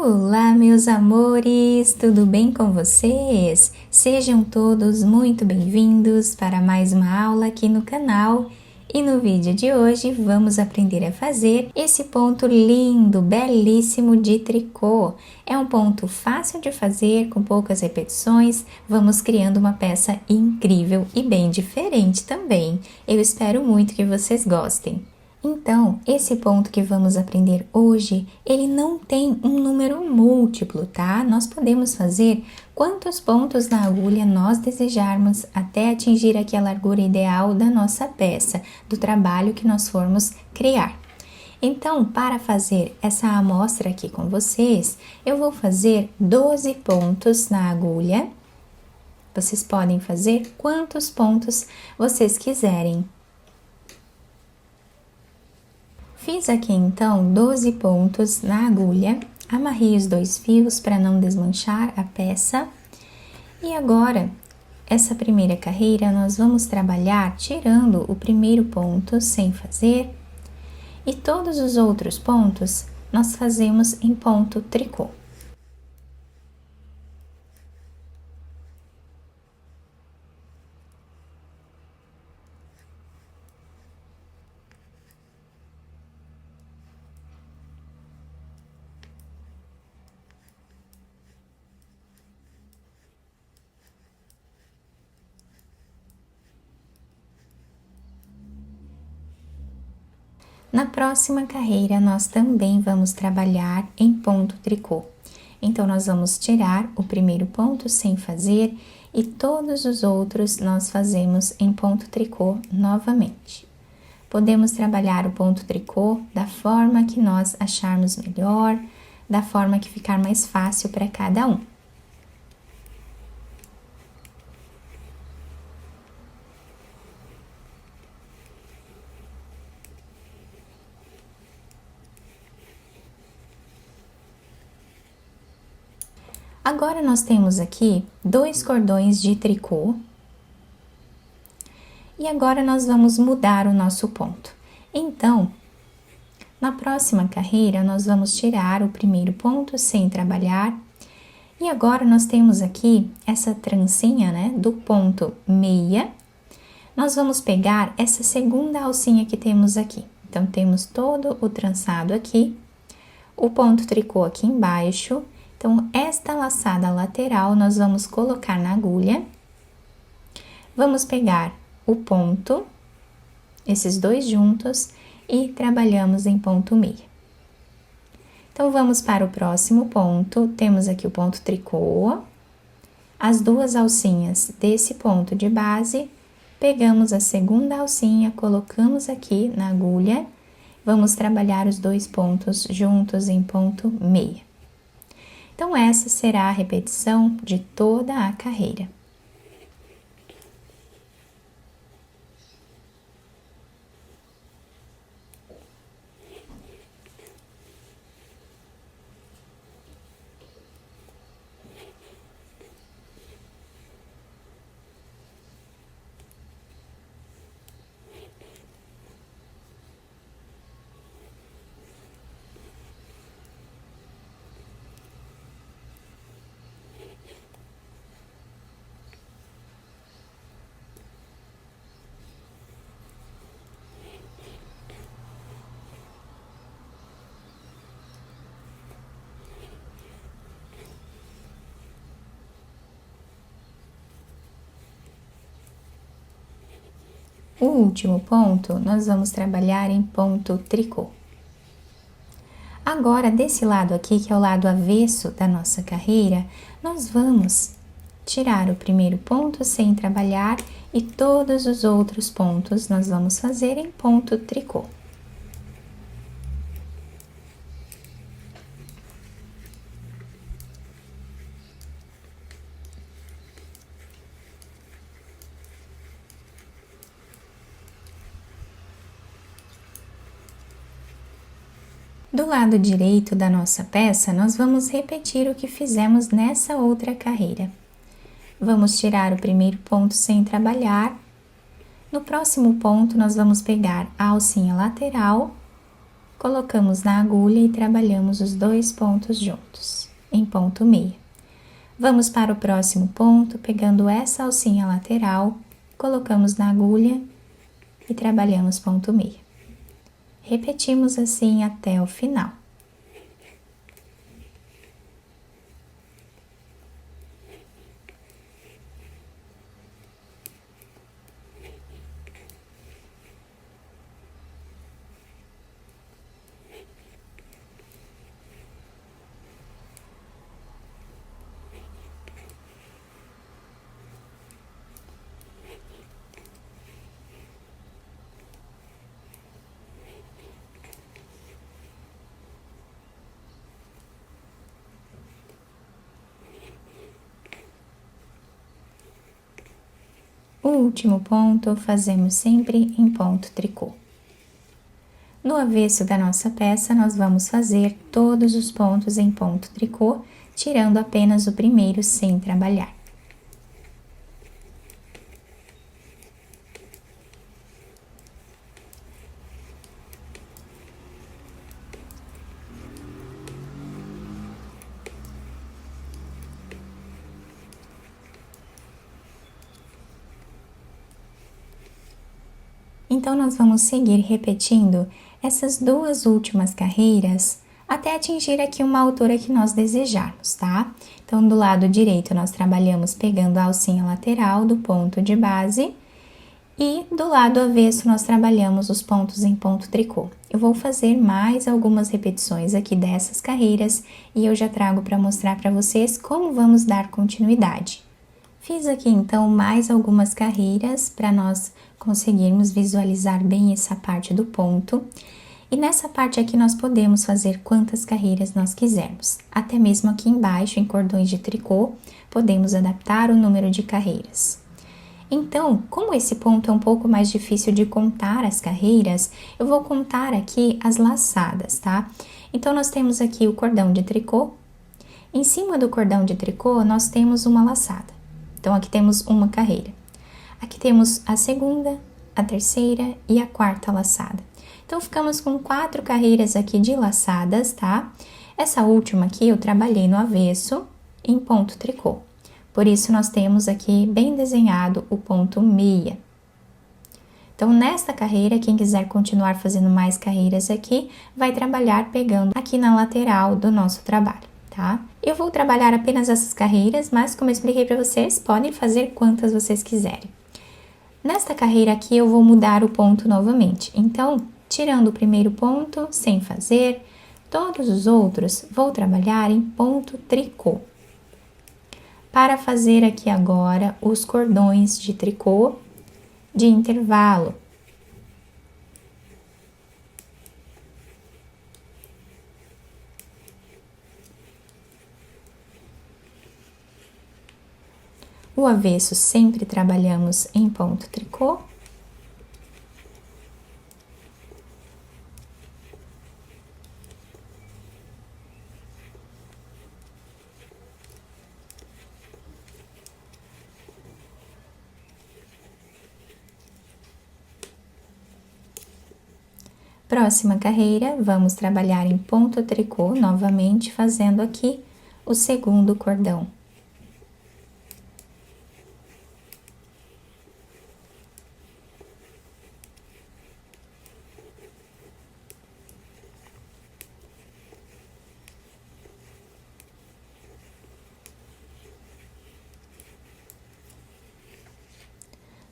Olá, meus amores, tudo bem com vocês? Sejam todos muito bem-vindos para mais uma aula aqui no canal. E no vídeo de hoje vamos aprender a fazer esse ponto lindo, belíssimo de tricô. É um ponto fácil de fazer, com poucas repetições, vamos criando uma peça incrível e bem diferente também. Eu espero muito que vocês gostem. Então, esse ponto que vamos aprender hoje, ele não tem um número múltiplo, tá? Nós podemos fazer quantos pontos na agulha nós desejarmos até atingir aqui a largura ideal da nossa peça, do trabalho que nós formos criar. Então, para fazer essa amostra aqui com vocês, eu vou fazer 12 pontos na agulha. Vocês podem fazer quantos pontos vocês quiserem. Fiz aqui então 12 pontos na agulha, amarrei os 2 fios para não desmanchar a peça. E agora, essa primeira carreira nós vamos trabalhar tirando o primeiro ponto sem fazer, e todos os outros pontos nós fazemos em ponto tricô. Na próxima carreira, nós também vamos trabalhar em ponto tricô. Então, nós vamos tirar o primeiro ponto sem fazer e todos os outros nós fazemos em ponto tricô novamente. Podemos trabalhar o ponto tricô da forma que nós acharmos melhor, da forma que ficar mais fácil para cada um. Agora, nós temos aqui 2 cordões de tricô. E agora, nós vamos mudar o nosso ponto. Então, na próxima carreira, nós vamos tirar o primeiro ponto sem trabalhar. E agora, nós temos aqui essa trancinha, né, do ponto meia. Nós vamos pegar essa segunda alcinha que temos aqui. Então, temos todo o trançado aqui, o ponto tricô aqui embaixo. Então, esta laçada lateral nós vamos colocar na agulha, vamos pegar o ponto, esses 2 juntos, e trabalhamos em ponto meia. Então, vamos para o próximo ponto, temos aqui o ponto tricô, as 2 alcinhas desse ponto de base, pegamos a segunda alcinha, colocamos aqui na agulha, vamos trabalhar os 2 pontos juntos em ponto meia. Então, essa será a repetição de toda a carreira. O último ponto, nós vamos trabalhar em ponto tricô. Agora, desse lado aqui, que é o lado avesso da nossa carreira, nós vamos tirar o primeiro ponto sem trabalhar e todos os outros pontos nós vamos fazer em ponto tricô. Do lado direito da nossa peça, nós vamos repetir o que fizemos nessa outra carreira. Vamos tirar o primeiro ponto sem trabalhar. No próximo ponto, nós vamos pegar a alcinha lateral, colocamos na agulha e trabalhamos os 2 pontos juntos, em ponto meia. Vamos para o próximo ponto, pegando essa alcinha lateral, colocamos na agulha e trabalhamos ponto meia. Repetimos assim até o final. O último ponto fazemos sempre em ponto tricô. No avesso da nossa peça, nós vamos fazer todos os pontos em ponto tricô, tirando apenas o primeiro sem trabalhar. Então, nós vamos seguir repetindo essas 2 últimas carreiras até atingir aqui uma altura que nós desejarmos, tá? Então, do lado direito, nós trabalhamos pegando a alcinha lateral do ponto de base e do lado avesso, nós trabalhamos os pontos em ponto tricô. Eu vou fazer mais algumas repetições aqui dessas carreiras e eu já trago para mostrar para vocês como vamos dar continuidade. Fiz aqui, então, mais algumas carreiras para nós conseguirmos visualizar bem essa parte do ponto. E nessa parte aqui nós podemos fazer quantas carreiras nós quisermos. Até mesmo aqui embaixo, em cordões de tricô, podemos adaptar o número de carreiras. Então, como esse ponto é um pouco mais difícil de contar as carreiras, eu vou contar aqui as laçadas, tá? Então, nós temos aqui o cordão de tricô. Em cima do cordão de tricô, nós temos uma laçada. Então, aqui temos uma carreira. Aqui temos a segunda, a terceira e a quarta laçada. Então, ficamos com 4 carreiras aqui de laçadas, tá? Essa última aqui eu trabalhei no avesso em ponto tricô. Por isso, nós temos aqui bem desenhado o ponto meia. Então, nesta carreira, quem quiser continuar fazendo mais carreiras aqui, vai trabalhar pegando aqui na lateral do nosso trabalho, tá? Eu vou trabalhar apenas essas carreiras, mas como eu expliquei para vocês, podem fazer quantas vocês quiserem. Nesta carreira aqui, eu vou mudar o ponto novamente. Então, tirando o primeiro ponto, sem fazer, todos os outros, vou trabalhar em ponto tricô. Para fazer aqui agora os cordões de tricô de intervalo. O avesso sempre trabalhamos em ponto tricô. Próxima carreira, vamos trabalhar em ponto tricô novamente, fazendo aqui o segundo cordão.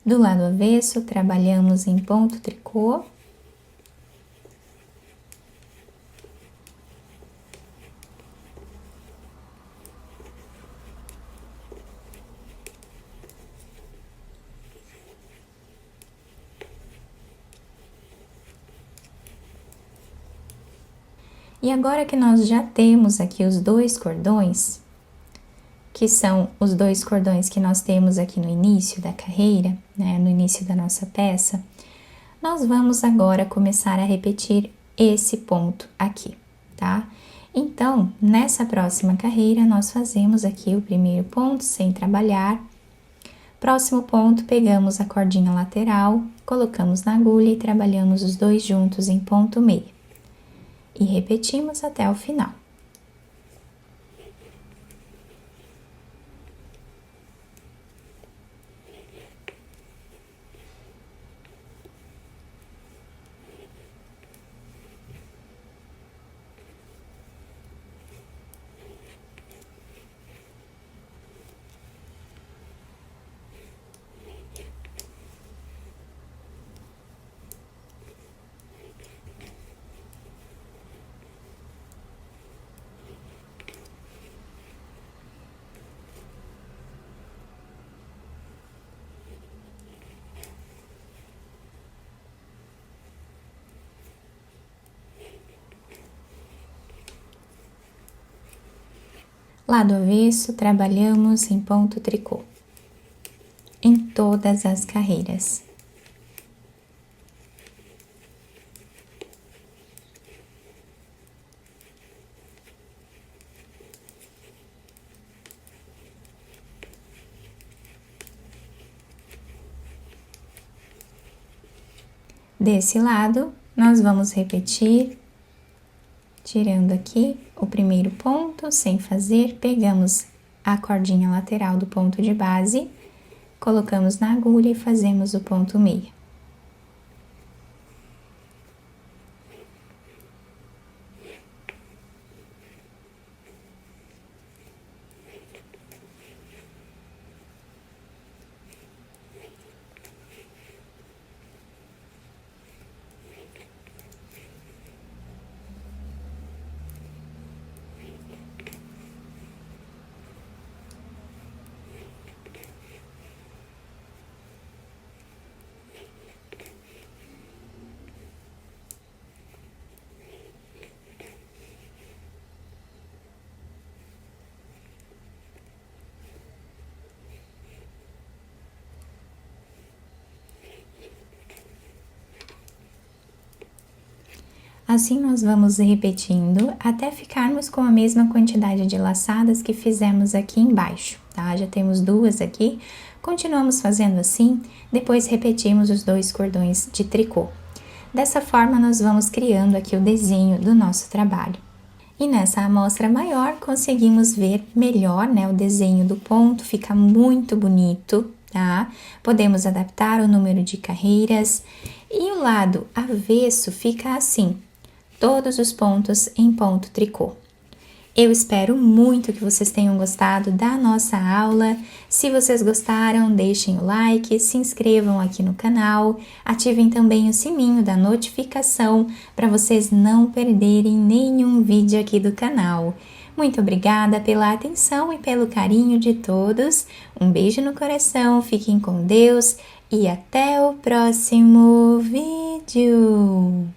Do lado avesso, trabalhamos em ponto tricô. E agora que nós já temos aqui os 2 cordões, que são os 2 cordões que nós temos aqui no início da carreira, né, no início da nossa peça, nós vamos agora começar a repetir esse ponto aqui, tá? Então, nessa próxima carreira, nós fazemos aqui o primeiro ponto sem trabalhar. Próximo ponto, pegamos a cordinha lateral, colocamos na agulha e trabalhamos os 2 juntos em ponto meio. e repetimos até o final. Lado avesso, trabalhamos em ponto tricô, em todas as carreiras. Desse lado, nós vamos repetir, tirando aqui o primeiro ponto, sem fazer, pegamos a cordinha lateral do ponto de base, colocamos na agulha e fazemos o ponto meia. Assim, nós vamos repetindo até ficarmos com a mesma quantidade de laçadas que fizemos aqui embaixo, tá? Já temos duas aqui, continuamos fazendo assim, depois repetimos os 2 cordões de tricô. Dessa forma, nós vamos criando aqui o desenho do nosso trabalho. E nessa amostra maior, conseguimos ver melhor, né, o desenho do ponto, fica muito bonito, tá? Podemos adaptar o número de carreiras e o lado avesso fica assim, todos os pontos em ponto tricô. Eu espero muito que vocês tenham gostado da nossa aula. Se vocês gostaram, deixem o like, se inscrevam aqui no canal, ativem também o sininho da notificação para vocês não perderem nenhum vídeo aqui do canal. Muito obrigada pela atenção e pelo carinho de todos. Um beijo no coração, fiquem com Deus e até o próximo vídeo!